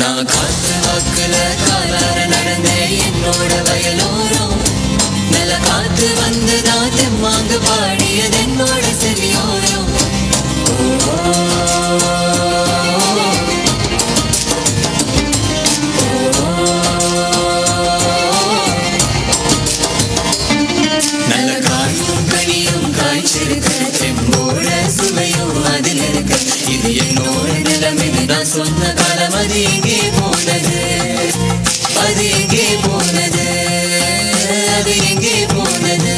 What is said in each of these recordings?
நான் காத்து வாக்குல காலார நடந்தேன் என்னோட வயலோரம். நல்ல காத்து வந்துதா தெம்மாங்கு பாடியது என்னோட செவியோரம். நல்ல காயும் கனியும் காய்ச்சிருக்க செம்போட சுவையும் அதில் இருக்க. இது என்னோட நிலைமை நான் சொன்ன காலம் அது எங்கே போனது, அது எங்கே போனது, அது எங்கே போனது.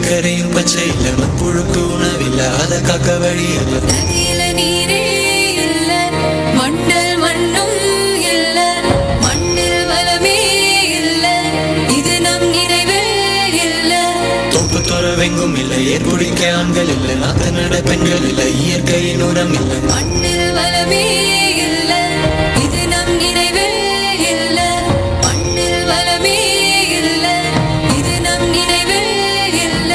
கரையும் பச்சை இல்ல மண்புழுக்கு உணவில்லை அத காக்க வழி இல்ல. நதியில நீரே இல்ல மண்டல் மண்ணும் இல்ல மண்ணில் வளமே இல்ல இது நம் நினைவே இல்ல. தோப்பு துறவெங்கும் இல்லை ஏற்புடிக்க ஆண்கள் இல்லை நாத்த நட பெண்கள் இல்லை இயற்கையின் உரம் இல்லை. மண்ணில் வளமே இல்ல இது நம் நினைவே இல்ல மண்ணில் வளமே இல்ல இது நம் நினைவே இல்ல.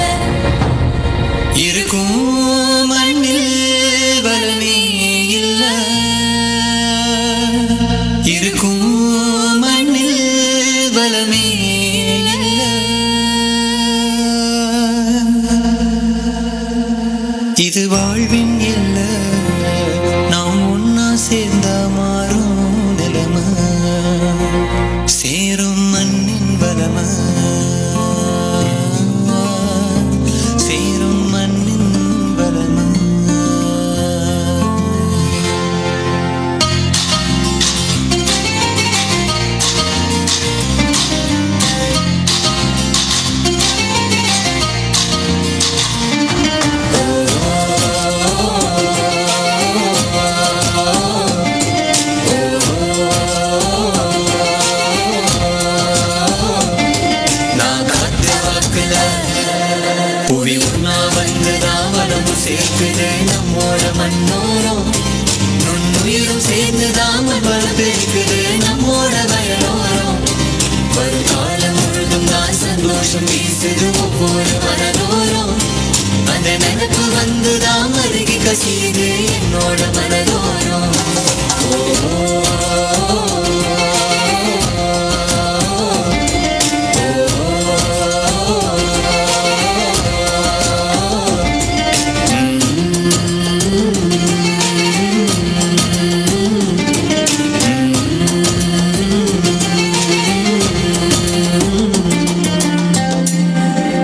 இருக்கும் மண்ணில் வளமே இல்ல, இருக்கும் மண்ணில் வளமே இல்ல. இது வாழ்வின் இல்ல நாம் ஒன்னா சேர்ந்தா மாறும் நிலைமை. சேரும் மண்ணின் வளமை, சேரும் மண்ணின் வளமை. புவி உண்ணா வந்துதான் வளமும் சேர்க்குது நம்மோட மண்ணோரம். நுண்ணுயிரும் சேர்ந்துதான்